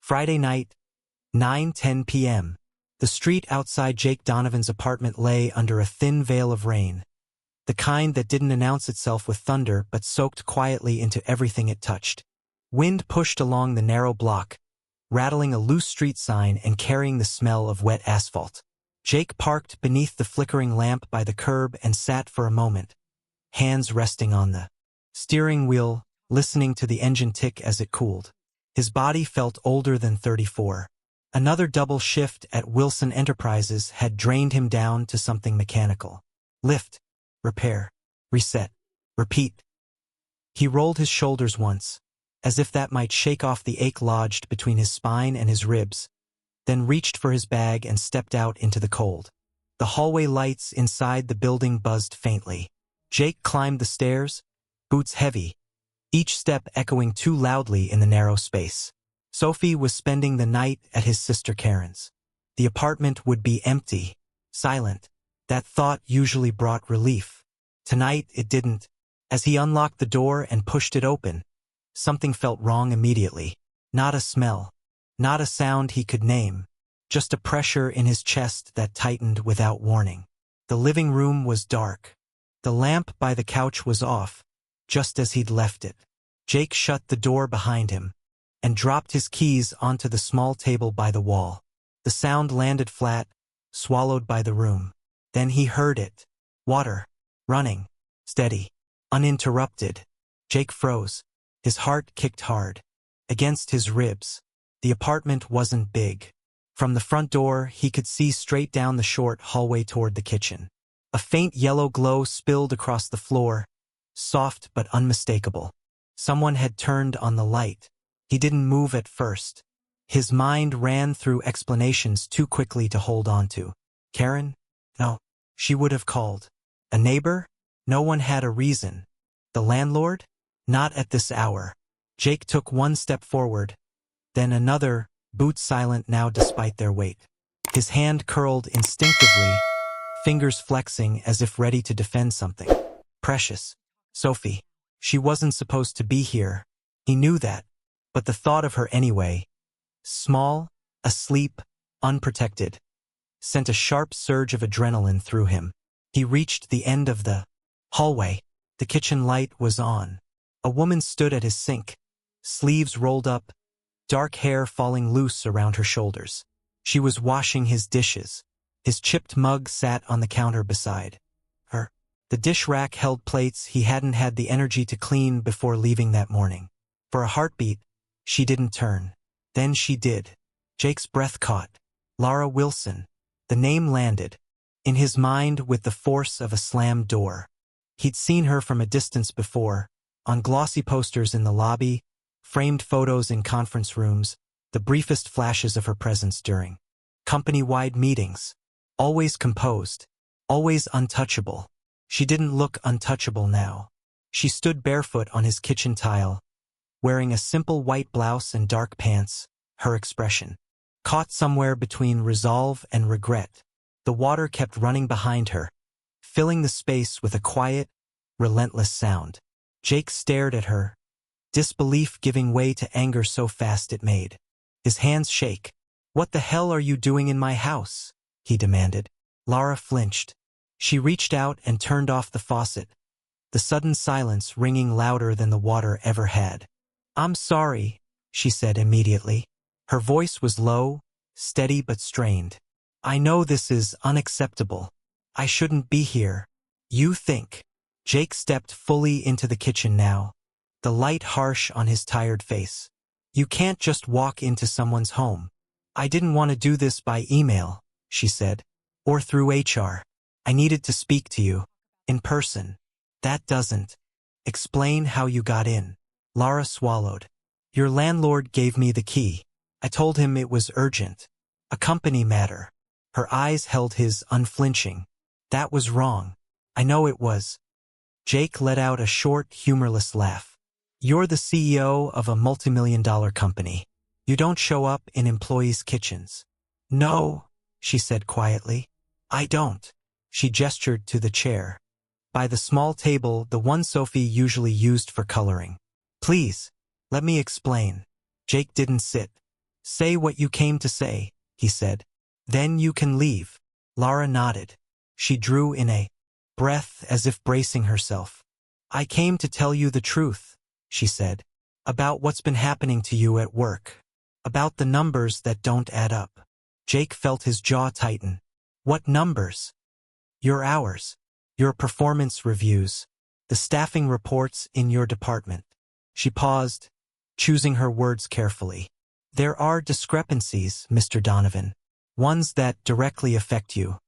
Friday night, 9:10 p.m. The street outside Jake Donovan's apartment lay under a thin veil of rain, the kind that didn't announce itself with thunder but soaked quietly into everything it touched. Wind pushed along the narrow block, rattling a loose street sign and carrying the smell of wet asphalt. Jake parked beneath the flickering lamp by the curb and sat for a moment, hands resting on the steering wheel, listening to the engine tick as it cooled. His body felt older than 34. Another double shift at Wilson Enterprises had drained him down to something mechanical. Lift, repair, reset, repeat. He rolled his shoulders once, as if that might shake off the ache lodged between his spine and his ribs, then reached for his bag and stepped out into the cold. The hallway lights inside the building buzzed faintly. Jake climbed the stairs, boots heavy, each step echoing too loudly in the narrow space. Sophie was spending the night at his sister Karen's. The apartment would be empty, silent. That thought usually brought relief. Tonight it didn't. As he unlocked the door and pushed it open, something felt wrong immediately. Not a smell, not a sound he could name, just a pressure in his chest that tightened without warning. The living room was dark. The lamp by the couch was off, just as he'd left it. Jake shut the door behind him and dropped his keys onto the small table by the wall. The sound landed flat, swallowed by the room. Then he heard it. Water. Running. Steady. Uninterrupted. Jake froze. His heart kicked hard. Against his ribs. The apartment wasn't big. From the front door, he could see straight down the short hallway toward the kitchen. A faint yellow glow spilled across the floor, soft but unmistakable. Someone had turned on the light. He didn't move at first. His mind ran through explanations too quickly to hold on to. Karen? No. She would have called. A neighbor? No one had a reason. The landlord? Not at this hour. Jake took one step forward, then another, boots silent now despite their weight. His hand curled instinctively, fingers flexing as if ready to defend something. Precious. Sophie. She wasn't supposed to be here. He knew that. But the thought of her anyway, small, asleep, unprotected, sent a sharp surge of adrenaline through him. He reached the end of the hallway. The kitchen light was on. A woman stood at his sink, sleeves rolled up, dark hair falling loose around her shoulders. She was washing his dishes. His chipped mug sat on the counter beside her. The dish rack held plates he hadn't had the energy to clean before leaving that morning. For a heartbeat, she didn't turn. Then she did. Jake's breath caught. Laura Wilson. The name landed in his mind with the force of a slammed door. He'd seen her from a distance before, on glossy posters in the lobby, framed photos in conference rooms, the briefest flashes of her presence during company-wide meetings. Always composed, always untouchable. She didn't look untouchable now. She stood barefoot on his kitchen tile, wearing a simple white blouse and dark pants, her expression caught somewhere between resolve and regret. The water kept running behind her, filling the space with a quiet, relentless sound. Jake stared at her, disbelief giving way to anger so fast it made his hands shake. "What the hell are you doing in my house?" he demanded. Laura flinched. She reached out and turned off the faucet, the sudden silence ringing louder than the water ever had. "I'm sorry," she said immediately. Her voice was low, steady but strained. "I know this is unacceptable. I shouldn't be here. You think." Jake stepped fully into the kitchen now, the light harsh on his tired face. "You can't just walk into someone's home." "I didn't want to do this by email," she said, "or through HR. I needed to speak to you, in person." "That doesn't explain how you got in." Laura swallowed. "Your landlord gave me the key. I told him it was urgent. A company matter." Her eyes held his unflinching. "That was wrong. I know it was." Jake let out a short, humorless laugh. "You're the CEO of a multimillion-dollar company. You don't show up in employees' kitchens." "No," she said quietly. "I don't." She gestured to the chair by the small table, the one Sophie usually used for coloring. "Please, let me explain." Jake didn't sit. Say what you came to say, he said. Then you can leave. Lara nodded. She drew in a breath as if bracing herself. I came to tell you the truth, she said. About what's been happening to you at work. About the numbers that don't add up. Jake felt his jaw tighten. What numbers? Your hours. Your performance reviews. The staffing reports in your department. She paused, choosing her words carefully. There are discrepancies, Mr. Donovan. Ones that directly affect you.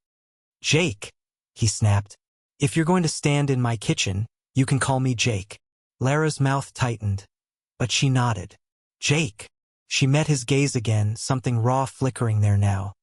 Jake, he snapped. If you're going to stand in my kitchen, you can call me Jake. Lara's mouth tightened, but she nodded. Jake. She met his gaze again, something raw flickering there now.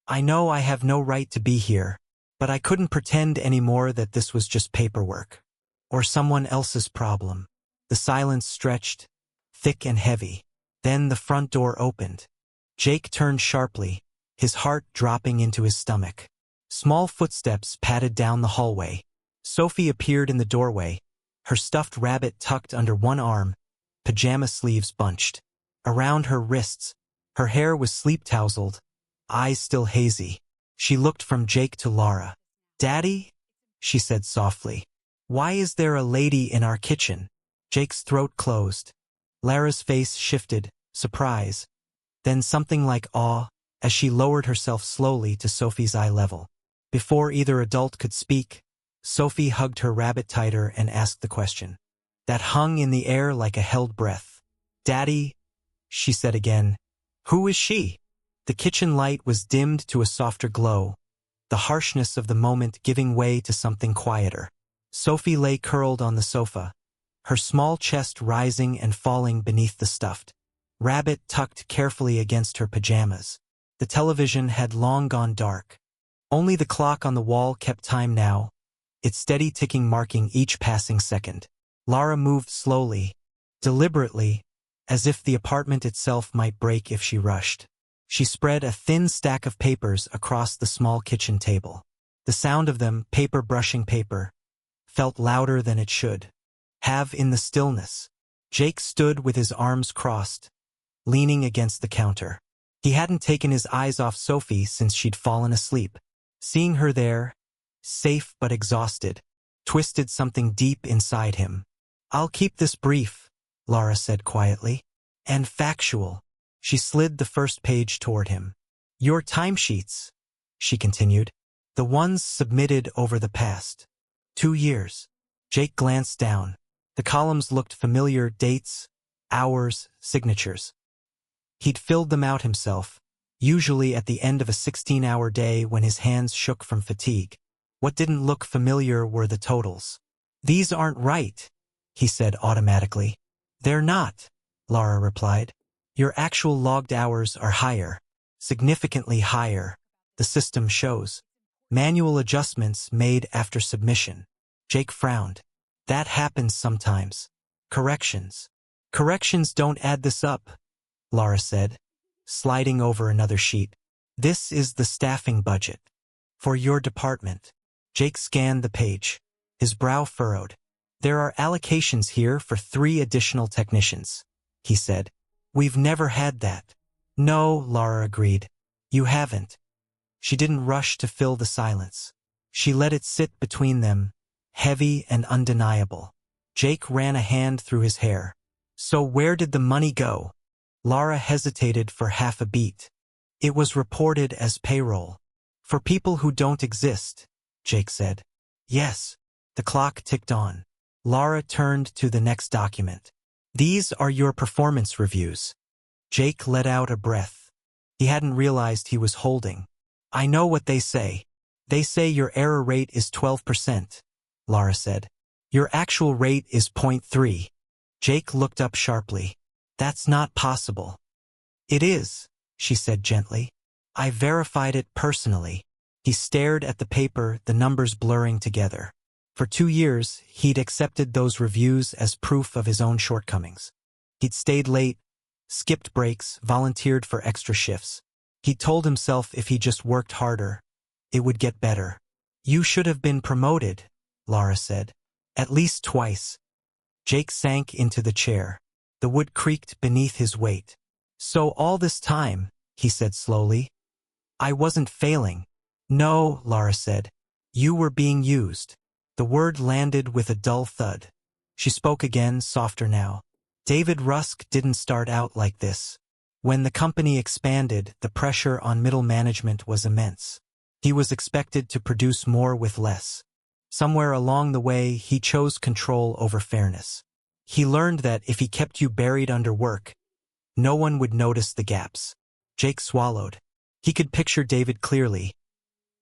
I know I have no right to be here, but I couldn't pretend anymore that this was just paperwork. Or someone else's problem. The silence stretched, thick and heavy. Then the front door opened. Jake turned sharply, his heart dropping into his stomach. Small footsteps padded down the hallway. Sophie appeared in the doorway, her stuffed rabbit tucked under one arm, pajama sleeves bunched. Around her wrists, her hair was sleep-tousled, eyes still hazy. She looked from Jake to Lara. Daddy? She said softly. Why is there a lady in our kitchen? Jake's throat closed. Lara's face shifted, surprise, then something like awe, as she lowered herself slowly to Sophie's eye level. Before either adult could speak, Sophie hugged her rabbit tighter and asked the question. That hung in the air like a held breath. Daddy, she said again. Who is she? The kitchen light was dimmed to a softer glow, the harshness of the moment giving way to something quieter. Sophie lay curled on the sofa, her small chest rising and falling beneath the stuffed rabbit tucked carefully against her pajamas. The television had long gone dark. Only the clock on the wall kept time now, its steady ticking marking each passing second. Lara moved slowly, deliberately, as if the apartment itself might break if she rushed. She spread a thin stack of papers across the small kitchen table. The sound of them, paper brushing paper, felt louder than it should have in the stillness. Jake stood with his arms crossed, leaning against the counter. He hadn't taken his eyes off Sophie since she'd fallen asleep. Seeing her there, safe but exhausted, twisted something deep inside him. I'll keep this brief, Lara said quietly. And factual. She slid the first page toward him. Your timesheets, she continued. The ones submitted over the past 2 years. Jake glanced down. The columns looked familiar, dates, hours, signatures. He'd filled them out himself, usually at the end of a 16-hour day when his hands shook from fatigue. What didn't look familiar were the totals. These aren't right, he said automatically. They're not, Lara replied. Your actual logged hours are higher, significantly higher, the system shows. Manual adjustments made after submission. Jake frowned. That happens sometimes. Corrections. Corrections don't add this up, Lara said, sliding over another sheet. This is the staffing budget. For your department. Jake scanned the page, his brow furrowed. There are allocations here for 3 additional technicians, he said. We've never had that. No, Lara agreed. You haven't. She didn't rush to fill the silence. She let it sit between them, heavy and undeniable. Jake ran a hand through his hair. So where did the money go? Lara hesitated for half a beat. It was reported as payroll. For people who don't exist, Jake said. Yes. The clock ticked on. Lara turned to the next document. These are your performance reviews. Jake let out a breath. He hadn't realized he was holding. I know what they say. They say your error rate is 12%, Lara said. Your actual rate is 0.3. Jake looked up sharply. That's not possible. It is, she said gently. I verified it personally. He stared at the paper, the numbers blurring together. For 2 years, he'd accepted those reviews as proof of his own shortcomings. He'd stayed late, skipped breaks, volunteered for extra shifts. He'd told himself if he just worked harder, it would get better. You should have been promoted, Lara said. At least twice. Jake sank into the chair. The wood creaked beneath his weight. So all this time, he said slowly, I wasn't failing. No, Lara said. You were being used. The word landed with a dull thud. She spoke again, softer now. David Rusk didn't start out like this. When the company expanded, the pressure on middle management was immense. He was expected to produce more with less. Somewhere along the way, he chose control over fairness. He learned that if he kept you buried under work, no one would notice the gaps. Jake swallowed. He could picture David clearly.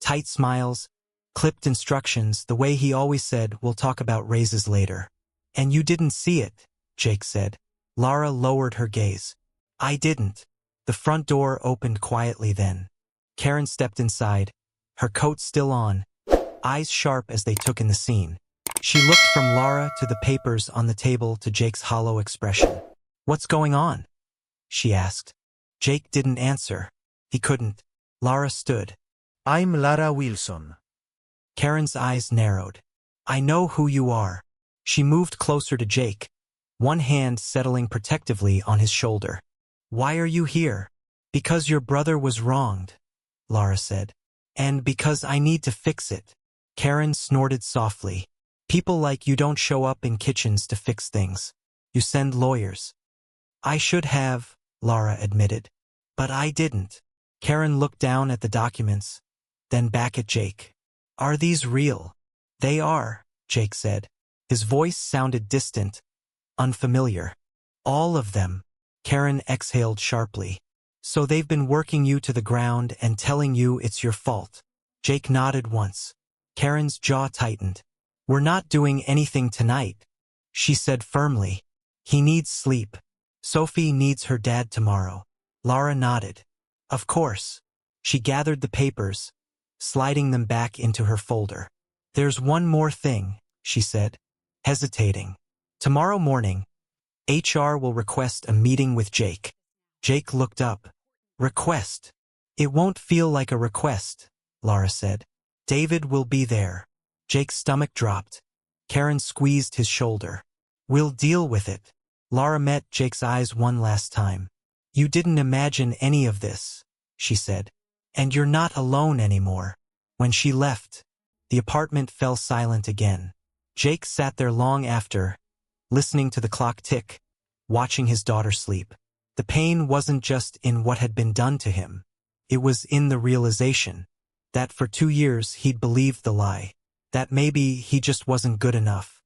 Tight smiles, clipped instructions, the way he always said, we'll talk about raises later. And you didn't see it, Jake said. Lara lowered her gaze. I didn't. The front door opened quietly then. Karen stepped inside, her coat still on, eyes sharp as they took in the scene. She looked from Lara to the papers on the table to Jake's hollow expression. What's going on? She asked. Jake didn't answer. He couldn't. Lara stood. I'm Lara Wilson. Karen's eyes narrowed. I know who you are. She moved closer to Jake, one hand settling protectively on his shoulder. Why are you here? Because your brother was wronged, Lara said. And because I need to fix it. Karen snorted softly. People like you don't show up in kitchens to fix things. You send lawyers. I should have, Lara admitted. But I didn't. Karen looked down at the documents, then back at Jake. Are these real? They are, Jake said. His voice sounded distant, unfamiliar. All of them. Karen exhaled sharply. So they've been working you to the ground and telling you it's your fault. Jake nodded once. Karen's jaw tightened. We're not doing anything tonight, she said firmly. He needs sleep. Sophie needs her dad tomorrow. Lara nodded. Of course. She gathered the papers, sliding them back into her folder. There's one more thing, she said, hesitating. Tomorrow morning, HR will request a meeting with Jake. Jake looked up. Request. It won't feel like a request, Lara said. David will be there. Jake's stomach dropped. Karen squeezed his shoulder. We'll deal with it. Lara met Jake's eyes one last time. You didn't imagine any of this, she said. And you're not alone anymore. When she left, the apartment fell silent again. Jake sat there long after, listening to the clock tick, watching his daughter sleep. The pain wasn't just in what had been done to him. It was in the realization that for 2 years he'd believed the lie, that maybe he just wasn't good enough.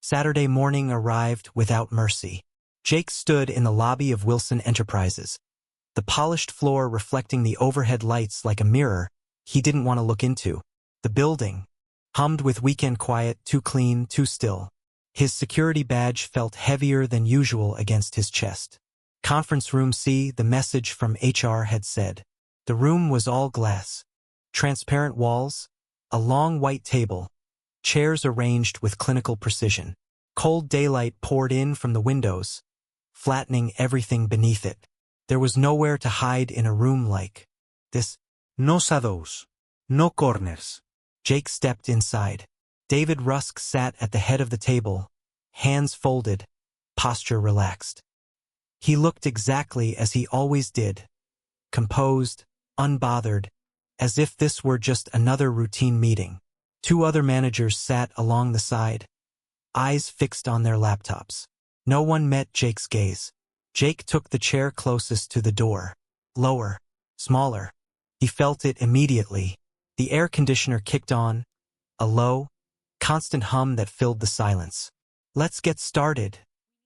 Saturday morning arrived without mercy. Jake stood in the lobby of Wilson Enterprises, the polished floor reflecting the overhead lights like a mirror he didn't want to look into. The building hummed with weekend quiet, too clean, too still. His security badge felt heavier than usual against his chest. Conference room C, the message from HR had said. The room was all glass. Transparent walls, a long white table, chairs arranged with clinical precision. Cold daylight poured in from the windows, flattening everything beneath it. There was nowhere to hide in a room like this. No shadows. No corners. Jake stepped inside. David Rusk sat at the head of the table, hands folded, posture relaxed. He looked exactly as he always did, composed, unbothered, as if this were just another routine meeting. 2 other managers sat along the side, eyes fixed on their laptops. No one met Jake's gaze. Jake took the chair closest to the door. Lower, smaller. He felt it immediately. The air conditioner kicked on, a low, constant hum that filled the silence. Let's get started,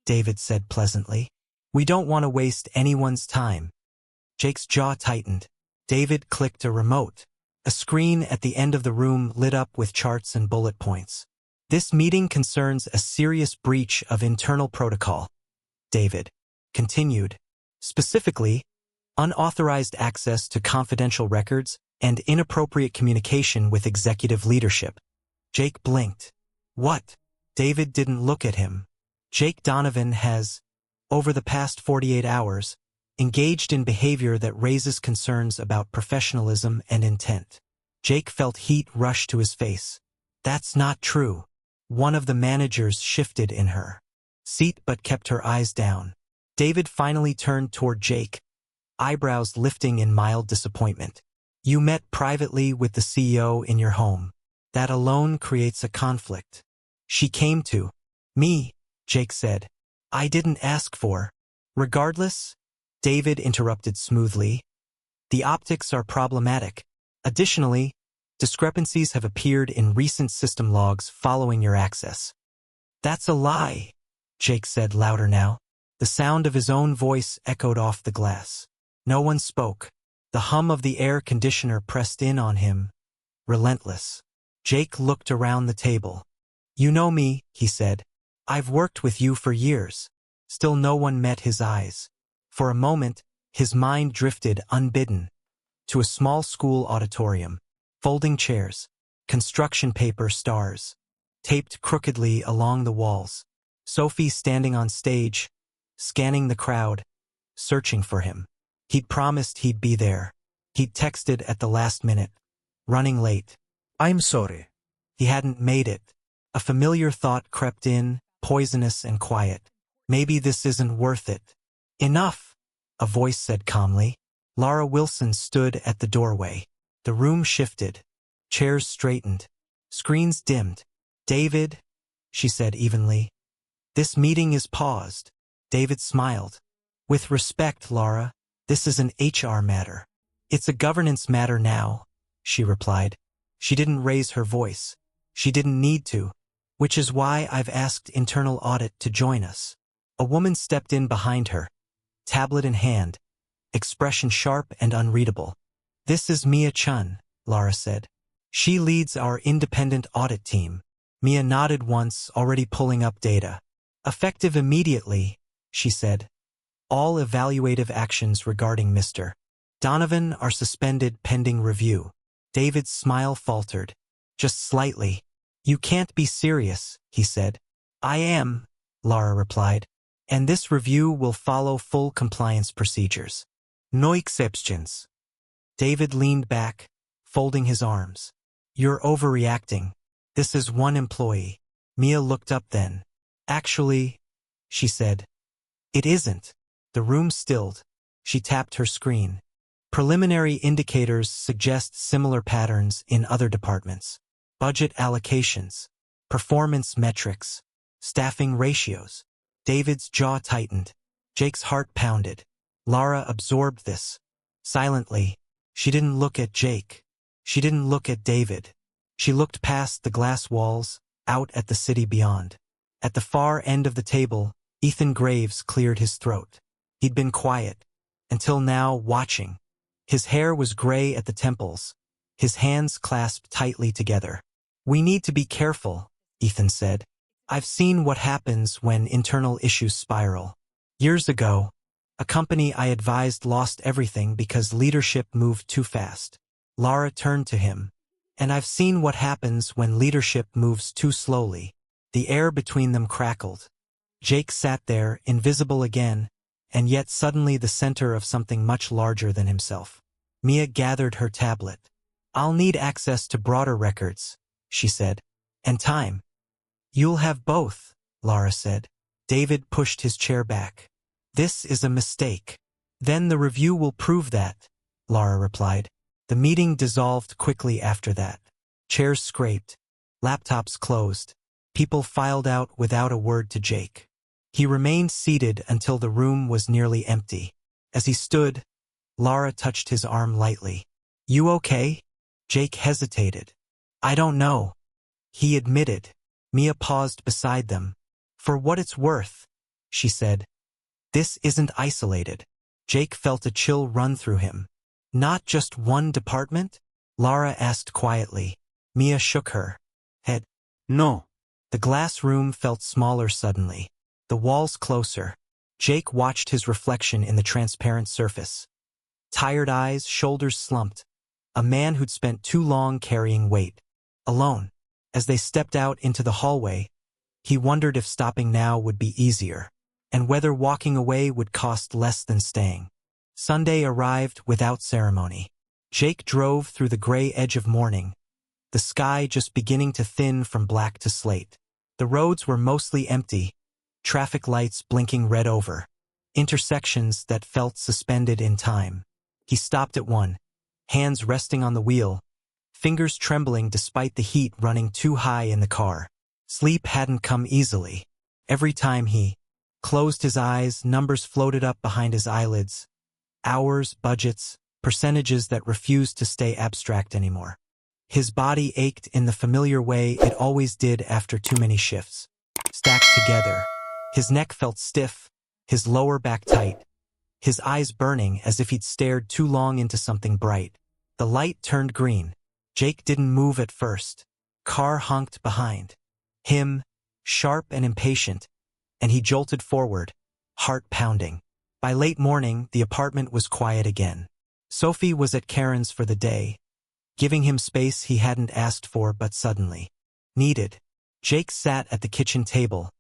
David said pleasantly. We don't want to waste anyone's time. Jake's jaw tightened. David clicked a remote. A screen at the end of the room lit up with charts and bullet points. This meeting concerns a serious breach of internal protocol, David continued. Specifically, unauthorized access to confidential records and inappropriate communication with executive leadership. Jake blinked. What? David didn't look at him. Jake Donovan has, over the past 48 hours, engaged in behavior that raises concerns about professionalism and intent. Jake felt heat rush to his face. That's not true. One of the managers shifted in her seat but kept her eyes down. David finally turned toward Jake, eyebrows lifting in mild disappointment. You met privately with the CEO in your home. That alone creates a conflict. She came to me, Jake said. I didn't ask for. Regardless, David interrupted smoothly, the optics are problematic. Additionally, discrepancies have appeared in recent system logs following your access. That's a lie, Jake said louder now. The sound of his own voice echoed off the glass. No one spoke. The hum of the air conditioner pressed in on him, relentless. Jake looked around the table. You know me, he said. I've worked with you for years. Still no one met his eyes. For a moment, his mind drifted unbidden to a small school auditorium, folding chairs, construction paper stars, taped crookedly along the walls. Sophie standing on stage, scanning the crowd, searching for him. He'd promised he'd be there. He'd texted at the last minute, running late. I'm sorry. He hadn't made it. A familiar thought crept in, poisonous and quiet. Maybe this isn't worth it. Enough, a voice said calmly. Lara Wilson stood at the doorway. The room shifted. Chairs straightened. Screens dimmed. David, she said evenly. This meeting is paused. David smiled. With respect, Lara, this is an HR matter. It's a governance matter now, she replied. She didn't raise her voice. She didn't need to, which is why I've asked internal audit to join us. A woman stepped in behind her, tablet in hand, expression sharp and unreadable. This is Mia Chun, Lara said. She leads our independent audit team. Mia nodded once, already pulling up data. Effective immediately, she said. All evaluative actions regarding Mr. Donovan are suspended pending review. David's smile faltered. Just slightly. You can't be serious, he said. I am, Lara replied. And this review will follow full compliance procedures. No exceptions. David leaned back, folding his arms. You're overreacting. This is one employee. Mia looked up then. Actually, she said. It isn't. The room stilled. She tapped her screen. Preliminary indicators suggest similar patterns in other departments. Budget allocations, performance metrics, staffing ratios. David's jaw tightened. Jake's heart pounded. Lara absorbed this. Silently, she didn't look at Jake. She didn't look at David. She looked past the glass walls, out at the city beyond. At the far end of the table, Ethan Graves cleared his throat. He'd been quiet, until now watching. His hair was gray at the temples, his hands clasped tightly together. We need to be careful, Ethan said. I've seen what happens when internal issues spiral. Years ago, a company I advised lost everything because leadership moved too fast. Lara turned to him. And I've seen what happens when leadership moves too slowly. The air between them crackled. Jake sat there, invisible again, and yet suddenly the center of something much larger than himself. Mia gathered her tablet. I'll need access to broader records, she said. And time. You'll have both, Lara said. David pushed his chair back. This is a mistake. Then the review will prove that, Lara replied. The meeting dissolved quickly after that. Chairs scraped. Laptops closed. People filed out without a word to Jake. He remained seated until the room was nearly empty. As he stood, Lara touched his arm lightly. You okay? Jake hesitated. I don't know. He admitted. Mia paused beside them. For what it's worth, she said. This isn't isolated. Jake felt a chill run through him. Not just one department? Lara asked quietly. Mia shook her head. No. The glass room felt smaller suddenly. The walls closer. Jake watched his reflection in the transparent surface. Tired eyes, shoulders slumped. A man who'd spent too long carrying weight. Alone. As they stepped out into the hallway, he wondered if stopping now would be easier, and whether walking away would cost less than staying. Sunday arrived without ceremony. Jake drove through the gray edge of morning, the sky just beginning to thin from black to slate. The roads were mostly empty, traffic lights blinking red over. intersections that felt suspended in time. He stopped at one, hands resting on the wheel, fingers trembling despite the heat running too high in the car. Sleep hadn't come easily. Every time he closed his eyes, numbers floated up behind his eyelids. Hours, budgets, percentages that refused to stay abstract anymore. His body ached in the familiar way it always did after too many shifts. Stacked together. His neck felt stiff, his lower back tight, his eyes burning as if he'd stared too long into something bright. The light turned green. Jake didn't move at first. Car honked behind him, sharp and impatient, and he jolted forward, heart pounding. By late morning, the apartment was quiet again. Sophie was at Karen's for the day, giving him space he hadn't asked for but suddenly needed. Jake sat at the kitchen table,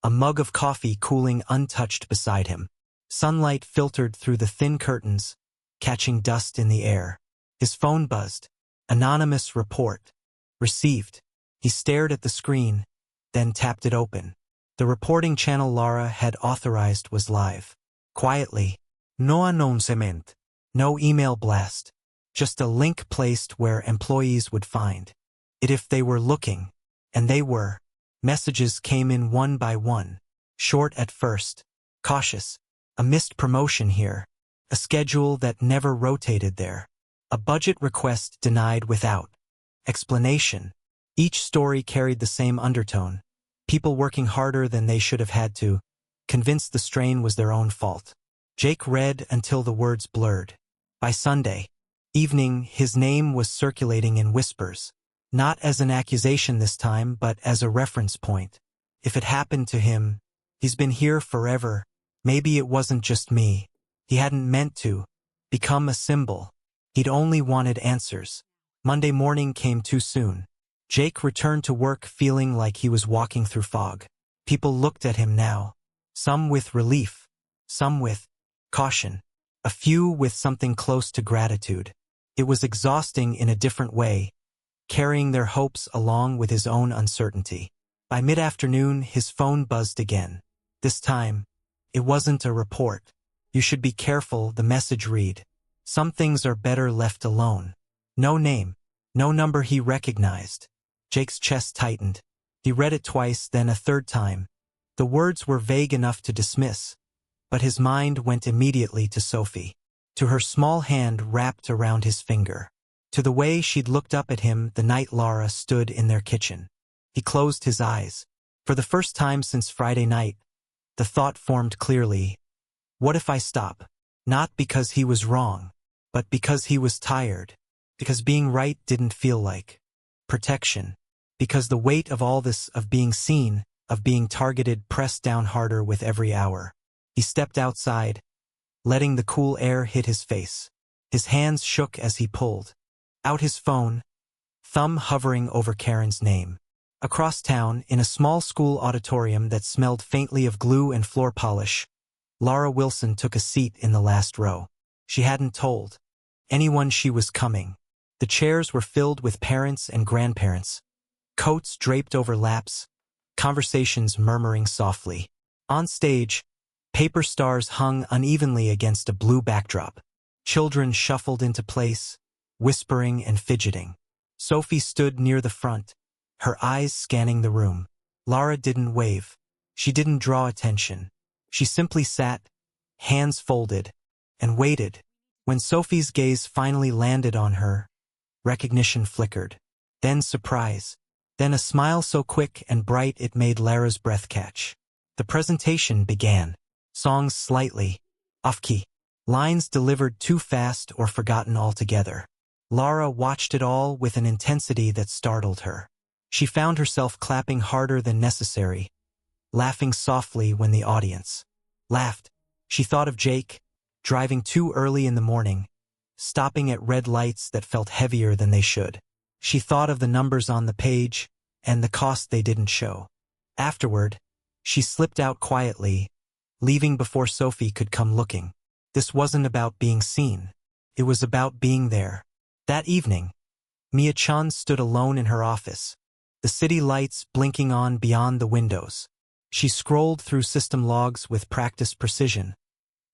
a mug of coffee cooling untouched beside him. Sunlight filtered through the thin curtains, catching dust in the air. His phone buzzed. Anonymous report. Received. He stared at the screen, then tapped it open. The reporting channel Lara had authorized was live. Quietly. No announcement. No email blast. Just a link placed where employees would find it if they were looking. And they were. Messages came in one by one. Short at first. Cautious. A missed promotion here. A schedule that never rotated there. A budget request denied without explanation. Each story carried the same undertone. People working harder than they should have had to, convinced the strain was their own fault. Jake read until the words blurred. By Sunday evening, his name was circulating in whispers. Not as an accusation this time, but as a reference point. If it happened to him, he's been here forever. Maybe it wasn't just me. He hadn't meant to become a symbol. He'd only wanted answers. Monday morning came too soon. Jake returned to work feeling like he was walking through fog. People looked at him now. Some with relief. Some with caution. A few with something close to gratitude. It was exhausting in a different way, carrying their hopes along with his own uncertainty. By mid-afternoon, his phone buzzed again. This time, it wasn't a report. You should be careful, the message read. Some things are better left alone. No name. No number he recognized. Jake's chest tightened. He read it twice, then a third time. The words were vague enough to dismiss, but his mind went immediately to Sophie, to her small hand wrapped around his finger, to the way she'd looked up at him the night Lara stood in their kitchen. He closed his eyes. For the first time since Friday night, the thought formed clearly. What if I stop? Not because he was wrong, but because he was tired. Because being right didn't feel like protection. Because the weight of all this, of being seen, of being targeted, pressed down harder with every hour. He stepped outside, letting the cool air hit his face. His hands shook as he pulled out his phone, thumb hovering over Karen's name. Across town, in a small school auditorium that smelled faintly of glue and floor polish, Lara Wilson took a seat in the last row. She hadn't told anyone she was coming. The chairs were filled with parents and grandparents, coats draped over laps, conversations murmuring softly. On stage, paper stars hung unevenly against a blue backdrop. Children shuffled into place, whispering and fidgeting. Sophie stood near the front, her eyes scanning the room. Lara didn't wave. She didn't draw attention. She simply sat, hands folded, and waited. When Sophie's gaze finally landed on her, recognition flickered. Then surprise. Then a smile so quick and bright it made Lara's breath catch. The presentation began. Songs slightly off-key. Lines delivered too fast or forgotten altogether. Lara watched it all with an intensity that startled her. She found herself clapping harder than necessary, laughing softly when the audience laughed. She thought of Jake, driving too early in the morning, stopping at red lights that felt heavier than they should. She thought of the numbers on the page and the cost they didn't show. Afterward, she slipped out quietly, leaving before Sophie could come looking. This wasn't about being seen. It was about being there. That evening, Mia-chan stood alone in her office, the city lights blinking on beyond the windows. She scrolled through system logs with practiced precision,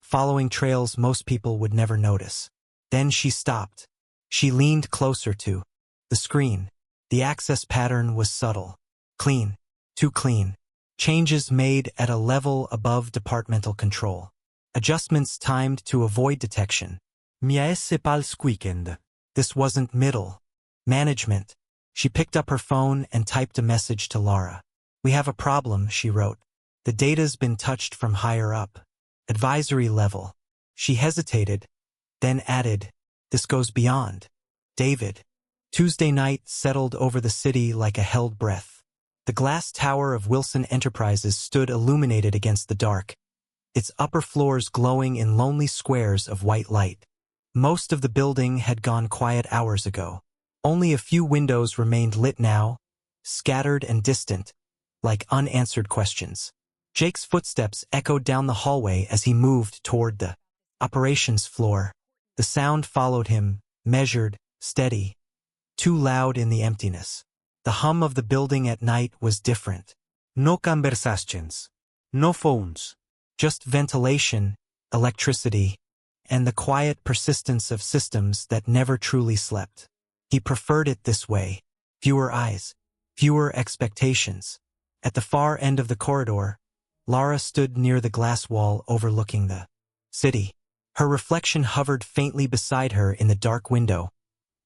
following trails most people would never notice. Then she stopped. She leaned closer to the screen. The access pattern was subtle. Clean. Too clean. Changes made at a level above departmental control. Adjustments timed to avoid detection. Miaesse pals weekend. This wasn't middle management. She picked up her phone and typed a message to Lara. We have a problem, she wrote. The data's been touched from higher up. Advisory level. She hesitated, then added, this goes beyond. David. Tuesday night settled over the city like a held breath. The glass tower of Wilson Enterprises stood illuminated against the dark, its upper floors glowing in lonely squares of white light. Most of the building had gone quiet hours ago. Only a few windows remained lit now, scattered and distant, like unanswered questions. Jake's footsteps echoed down the hallway as he moved toward the operations floor. The sound followed him, measured, steady, too loud in the emptiness. The hum of the building at night was different. No conversations. No phones. Just ventilation, electricity, and the quiet persistence of systems that never truly slept. He preferred it this way. Fewer eyes, fewer expectations. At the far end of the corridor, Lara stood near the glass wall overlooking the city. Her reflection hovered faintly beside her in the dark window.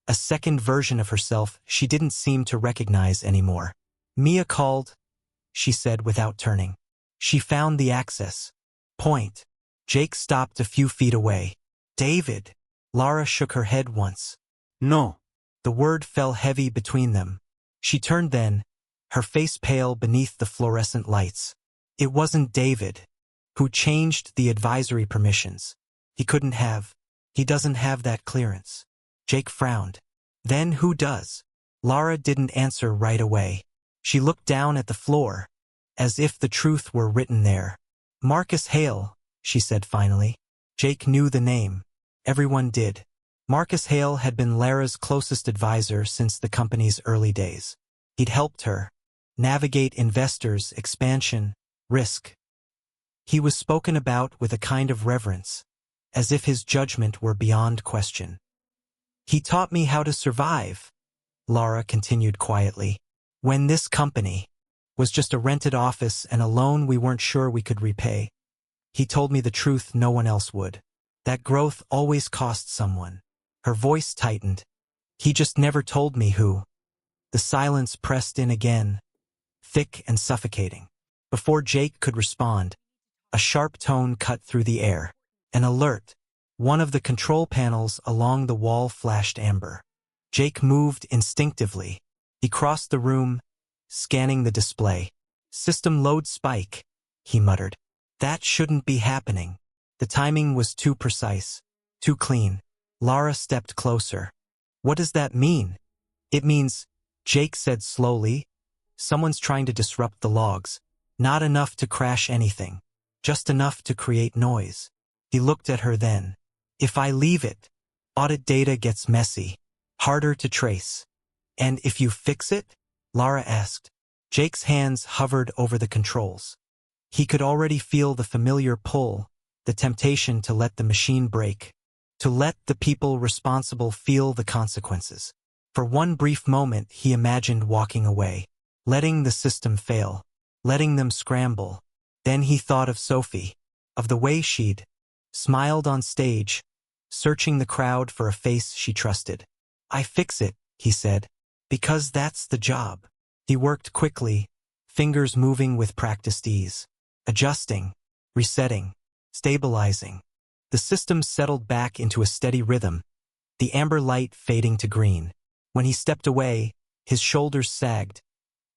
A second version of herself she didn't seem to recognize anymore. Mia called, she said without turning. She found the access point. Jake stopped a few feet away. David. Lara shook her head once. No. The word fell heavy between them. She turned then, her face pale beneath the fluorescent lights. It wasn't David, who changed the advisory permissions. He couldn't have. He doesn't have that clearance. Jake frowned. Then who does? Lara didn't answer right away. She looked down at the floor, as if the truth were written there. Marcus Hale, she said finally. Jake knew the name. Everyone did. Marcus Hale had been Lara's closest advisor since the company's early days. He'd helped her navigate investors, expansion, risk. He was spoken about with a kind of reverence, as if his judgment were beyond question. He taught me how to survive, Lara continued quietly, when this company was just a rented office and a loan we weren't sure we could repay. He told me the truth no one else would. That growth always cost someone. Her voice tightened. He just never told me who. The silence pressed in again, thick and suffocating. Before Jake could respond, a sharp tone cut through the air. An alert. One of the control panels along the wall flashed amber. Jake moved instinctively. He crossed the room, scanning the display. System load spike, he muttered. That shouldn't be happening. The timing was too precise, too clean. Lara stepped closer. What does that mean? It means, Jake said slowly, someone's trying to disrupt the logs. Not enough to crash anything. Just enough to create noise. He looked at her then. If I leave it, audit data gets messy, harder to trace. And if you fix it? Lara asked. Jake's hands hovered over the controls. He could already feel the familiar pull, the temptation to let the machine break, to let the people responsible feel the consequences. For one brief moment he imagined walking away, letting the system fail, letting them scramble. Then he thought of Sophie, of the way she'd smiled on stage, searching the crowd for a face she trusted. I fix it, he said, because that's the job. He worked quickly, fingers moving with practiced ease, adjusting, resetting, stabilizing. The system settled back into a steady rhythm, the amber light fading to green. When he stepped away, his shoulders sagged,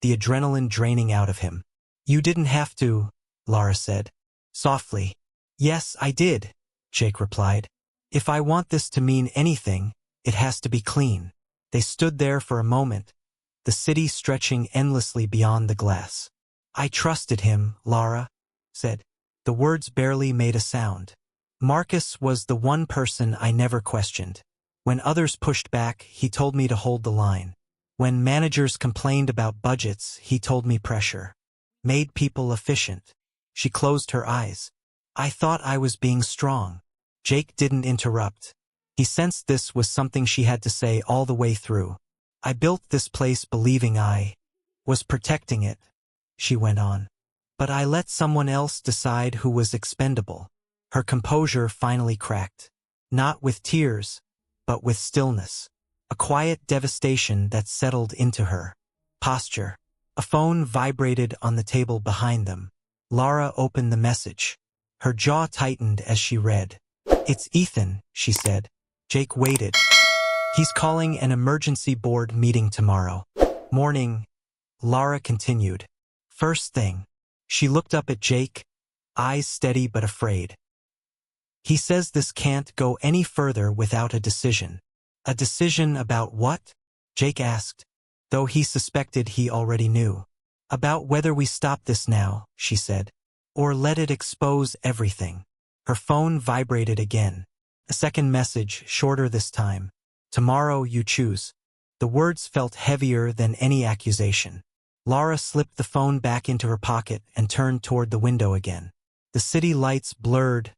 the adrenaline draining out of him. You didn't have to, Lara said, softly. Yes, I did, Jake replied. If I want this to mean anything, it has to be clean. They stood there for a moment, the city stretching endlessly beyond the glass. I trusted him, Lara said. The words barely made a sound. Marcus was the one person I never questioned. When others pushed back, he told me to hold the line. When managers complained about budgets, he told me pressure made people efficient. She closed her eyes. I thought I was being strong. Jake didn't interrupt. He sensed this was something she had to say all the way through. I built this place believing I was protecting it, she went on. But I let someone else decide who was expendable. Her composure finally cracked. Not with tears, but with stillness. A quiet devastation that settled into her posture. A phone vibrated on the table behind them. Lara opened the message. Her jaw tightened as she read. It's Ethan, she said. Jake waited. He's calling an emergency board meeting tomorrow. Morning, Lara continued. First thing. She looked up at Jake, eyes steady but afraid. He says this can't go any further without a decision. A decision about what? Jake asked, though he suspected he already knew. About whether we stop this now, she said, or let it expose everything. Her phone vibrated again. A second message, shorter this time. Tomorrow you choose. The words felt heavier than any accusation. Lara slipped the phone back into her pocket and turned toward the window again. The city lights blurred,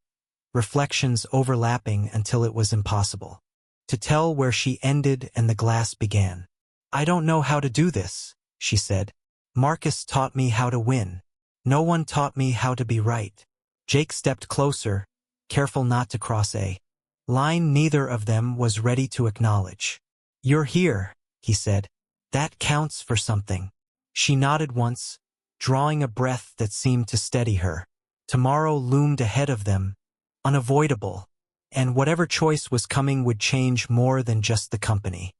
reflections overlapping until it was impossible to tell where she ended and the glass began. I don't know how to do this, she said. Marcus taught me how to win. No one taught me how to be right. Jake stepped closer, careful not to cross a line neither of them was ready to acknowledge. You're here, he said. That counts for something. She nodded once, drawing a breath that seemed to steady her. Tomorrow loomed ahead of them, unavoidable, and whatever choice was coming would change more than just the company.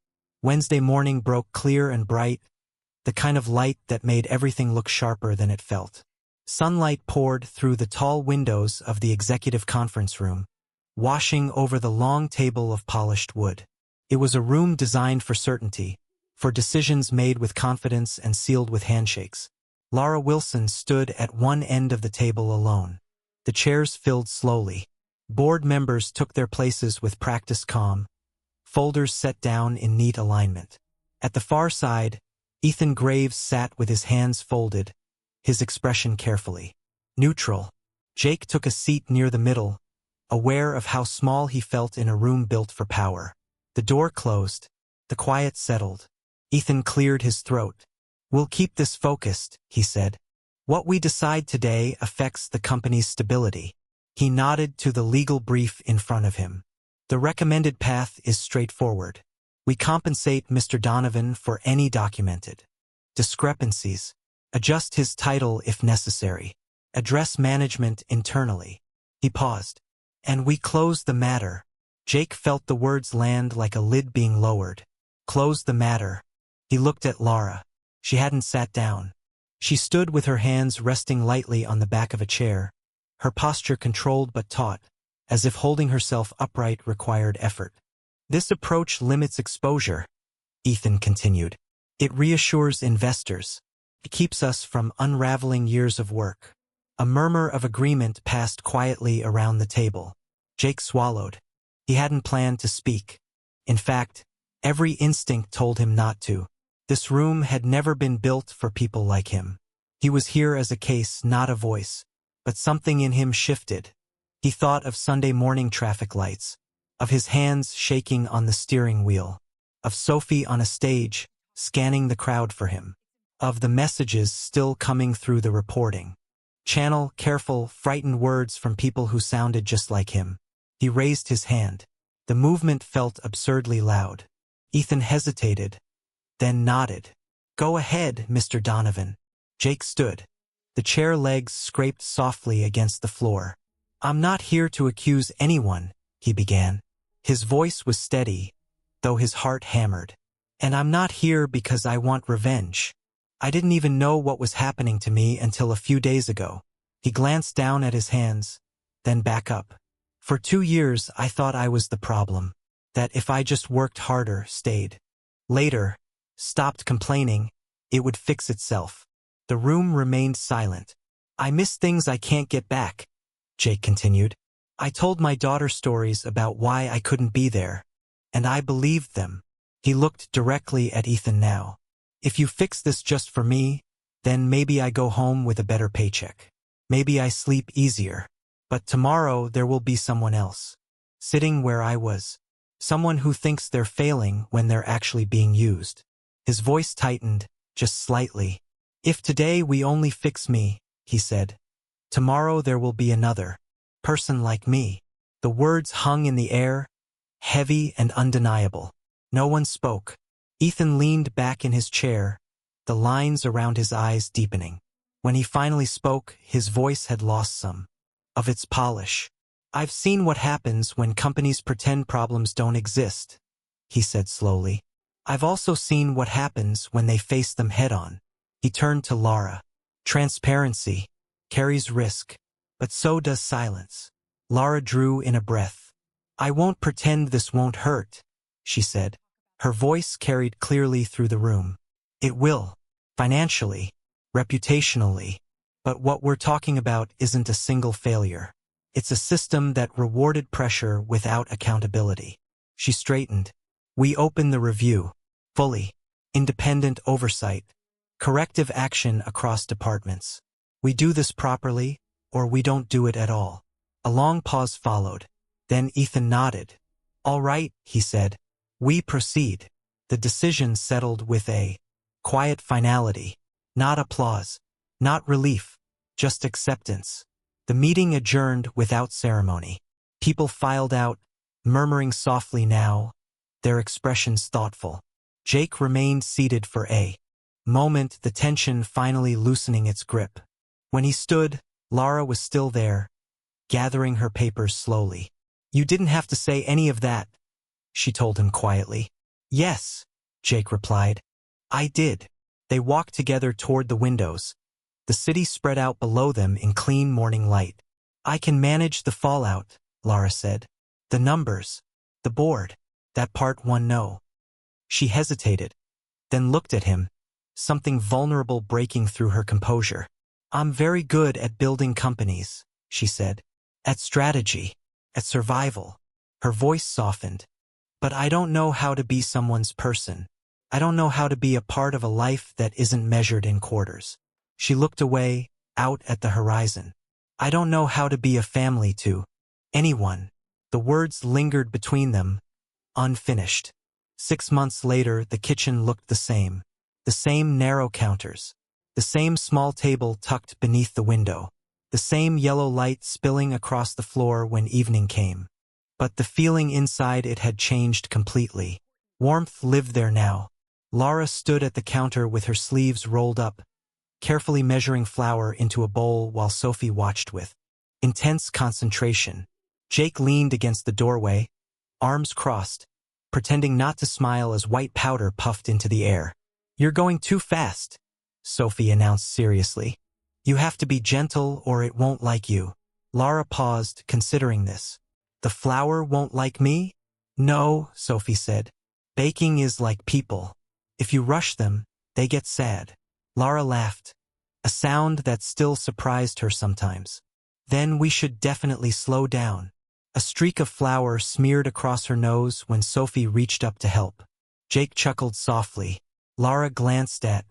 Wednesday morning broke clear and bright, the kind of light that made everything look sharper than it felt. Sunlight poured through the tall windows of the executive conference room, washing over the long table of polished wood. It was a room designed for certainty, for decisions made with confidence and sealed with handshakes. Lara Wilson stood at one end of the table alone. The chairs filled slowly. Board members took their places with practiced calm, folders set down in neat alignment. At the far side, Ethan Graves sat with his hands folded, his expression carefully neutral. Jake took a seat near the middle, aware of how small he felt in a room built for power. The door closed. The quiet settled. Ethan cleared his throat. We'll keep this focused, he said. What we decide today affects the company's stability. He nodded to the legal brief in front of him. The recommended path is straightforward. We compensate Mr. Donovan for any documented discrepancies, adjust his title if necessary, address management internally. He paused. And we close the matter. Jake felt the words land like a lid being lowered. Close the matter. He looked at Lara. She hadn't sat down. She stood with her hands resting lightly on the back of a chair, her posture controlled but taut, as if holding herself upright required effort. This approach limits exposure, Ethan continued. It reassures investors. It keeps us from unraveling years of work. A murmur of agreement passed quietly around the table. Jake swallowed. He hadn't planned to speak. In fact, every instinct told him not to. This room had never been built for people like him. He was here as a case, not a voice. But something in him shifted. He thought of Sunday morning traffic lights, of his hands shaking on the steering wheel, of Sophie on a stage, scanning the crowd for him, of the messages still coming through the reporting. Channel careful, frightened words from people who sounded just like him. He raised his hand. The movement felt absurdly loud. Ethan hesitated, then nodded. Go ahead, Mr. Donovan. Jake stood. The chair legs scraped softly against the floor. I'm not here to accuse anyone, he began. His voice was steady, though his heart hammered. And I'm not here because I want revenge. I didn't even know what was happening to me until a few days ago. He glanced down at his hands, then back up. For 2 years I thought I was the problem, that if I just worked harder, stayed later, stopped complaining, it would fix itself. The room remained silent. I miss things I can't get back, Jake continued. I told my daughter stories about why I couldn't be there, and I believed them. He looked directly at Ethan now. If you fix this just for me, then maybe I go home with a better paycheck. Maybe I sleep easier. But tomorrow there will be someone else. Sitting where I was. Someone who thinks they're failing when they're actually being used. His voice tightened, just slightly. If today we only fix me, he said, tomorrow there will be another person like me. The words hung in the air, heavy and undeniable. No one spoke. Ethan leaned back in his chair, the lines around his eyes deepening. When he finally spoke, his voice had lost some of its polish. I've seen what happens when companies pretend problems don't exist, he said slowly. I've also seen what happens when they face them head-on. He turned to Lara. Transparency carries risk, but so does silence. Lara drew in a breath. I won't pretend this won't hurt, she said. Her voice carried clearly through the room. It will, financially, reputationally, but what we're talking about isn't a single failure. It's a system that rewarded pressure without accountability. She straightened. We open the review. Fully. Independent oversight. Corrective action across departments. We do this properly, or we don't do it at all. A long pause followed. Then Ethan nodded. All right, he said. We proceed. The decision settled with a quiet finality. Not applause. Not relief. Just acceptance. The meeting adjourned without ceremony. People filed out, murmuring softly now, their expressions thoughtful. Jake remained seated for a moment, the tension finally loosening its grip. When he stood, Lara was still there, gathering her papers slowly. You didn't have to say any of that, she told him quietly. Yes, Jake replied. I did. They walked together toward the windows. The city spread out below them in clean morning light. I can manage the fallout, Lara said. The numbers. The board. That part one no. She hesitated, then looked at him, something vulnerable breaking through her composure. I'm very good at building companies, she said. At strategy. At survival. Her voice softened. But I don't know how to be someone's person. I don't know how to be a part of a life that isn't measured in quarters. She looked away, out at the horizon. I don't know how to be a family to anyone. The words lingered between them, unfinished. 6 months later, the kitchen looked the same. The same narrow counters. The same small table tucked beneath the window. The same yellow light spilling across the floor when evening came. But the feeling inside it had changed completely. Warmth lived there now. Lara stood at the counter with her sleeves rolled up, carefully measuring flour into a bowl while Sophie watched with intense concentration. Jake leaned against the doorway, arms crossed, pretending not to smile as white powder puffed into the air. You're going too fast, Sophie announced seriously. You have to be gentle or it won't like you. Lara paused, considering this. The flour won't like me? No, Sophie said. Baking is like people. If you rush them, they get sad. Lara laughed, a sound that still surprised her sometimes. Then we should definitely slow down. A streak of flour smeared across her nose when Sophie reached up to help. Jake chuckled softly. Lara glanced at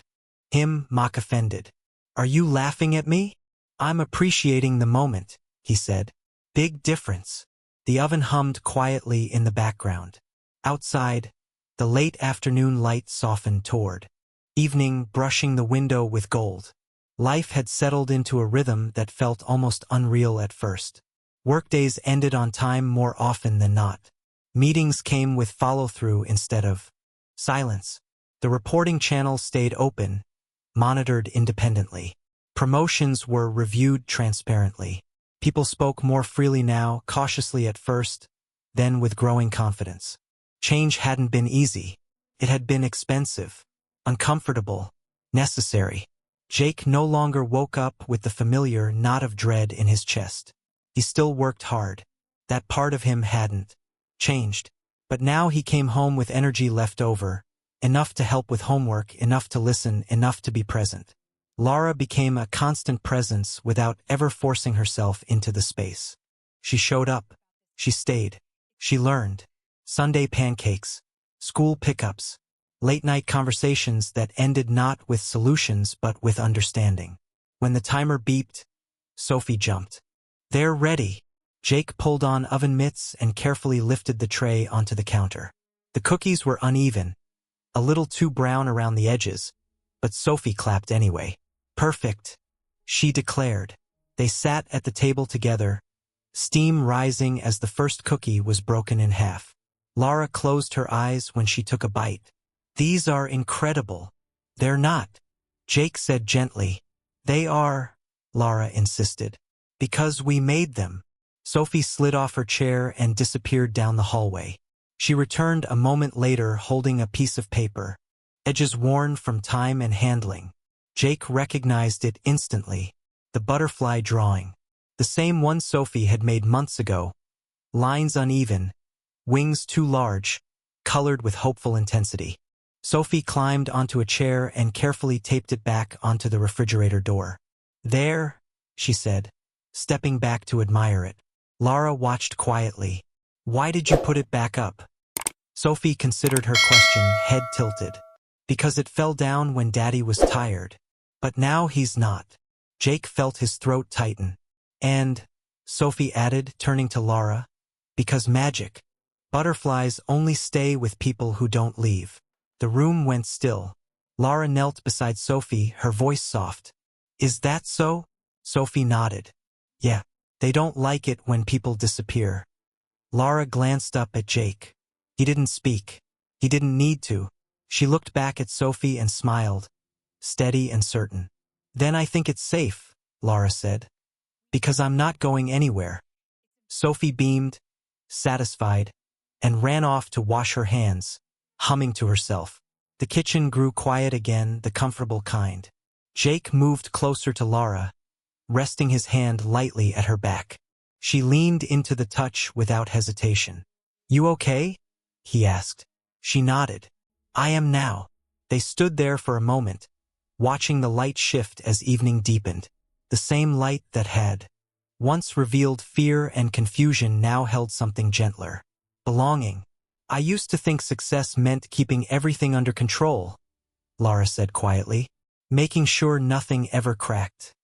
him, mock offended. Are you laughing at me? I'm appreciating the moment, he said. Big difference. The oven hummed quietly in the background. Outside, the late afternoon light softened toward evening, brushing the window with gold. Life had settled into a rhythm that felt almost unreal at first. Workdays ended on time more often than not. Meetings came with follow-through instead of silence. The reporting channel stayed open, monitored independently. Promotions were reviewed transparently. People spoke more freely now, cautiously at first, then with growing confidence. Change hadn't been easy. It had been expensive, uncomfortable, necessary. Jake no longer woke up with the familiar knot of dread in his chest. He still worked hard. That part of him hadn't changed. But now he came home with energy left over, enough to help with homework, enough to listen, enough to be present. Lara became a constant presence without ever forcing herself into the space. She showed up. She stayed. She learned. Sunday pancakes, school pickups, late-night conversations that ended not with solutions but with understanding. When the timer beeped, Sophie jumped. They're ready. Jake pulled on oven mitts and carefully lifted the tray onto the counter. The cookies were uneven, a little too brown around the edges, but Sophie clapped anyway. Perfect, she declared. They sat at the table together, steam rising as the first cookie was broken in half. Laura closed her eyes when she took a bite. These are incredible. They're not, Jake said gently. They are, Laura insisted. Because we made them. Sophie slid off her chair and disappeared down the hallway. She returned a moment later holding a piece of paper, edges worn from time and handling. Jake recognized it instantly. The butterfly drawing. The same one Sophie had made months ago. Lines uneven, wings too large, colored with hopeful intensity. Sophie climbed onto a chair and carefully taped it back onto the refrigerator door. There, she said, stepping back to admire it. Laura watched quietly. Why did you put it back up? Sophie considered her question, head tilted. Because it fell down when Daddy was tired. But now he's not. Jake felt his throat tighten. And, Sophie added, turning to Laura, because magic. Butterflies only stay with people who don't leave. The room went still. Laura knelt beside Sophie, her voice soft. Is that so? Sophie nodded. Yeah, they don't like it when people disappear. Laura glanced up at Jake. He didn't speak. He didn't need to. She looked back at Sophie and smiled, steady and certain. Then I think it's safe, Laura said. Because I'm not going anywhere. Sophie beamed, satisfied, and ran off to wash her hands, humming to herself. The kitchen grew quiet again, the comfortable kind. Jake moved closer to Laura, resting his hand lightly at her back. She leaned into the touch without hesitation. You okay? He asked. She nodded. I am now. They stood there for a moment, watching the light shift as evening deepened. The same light that had once revealed fear and confusion now held something gentler. Belonging. I used to think success meant keeping everything under control, Laura said quietly, making sure nothing ever cracked.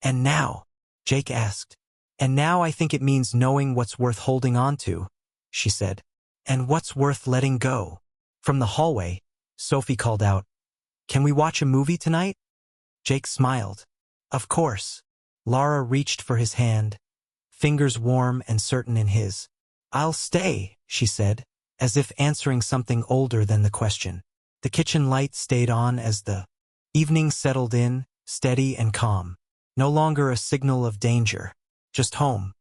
And now? Jake asked. And now I think it means knowing what's worth holding on to, she said. And what's worth letting go. From the hallway, Sophie called out, Can we watch a movie tonight? Jake smiled. Of course. Laura reached for his hand, fingers warm and certain in his. I'll stay, she said, as if answering something older than the question. The kitchen light stayed on as the evening settled in, steady and calm. No longer a signal of danger. Just home.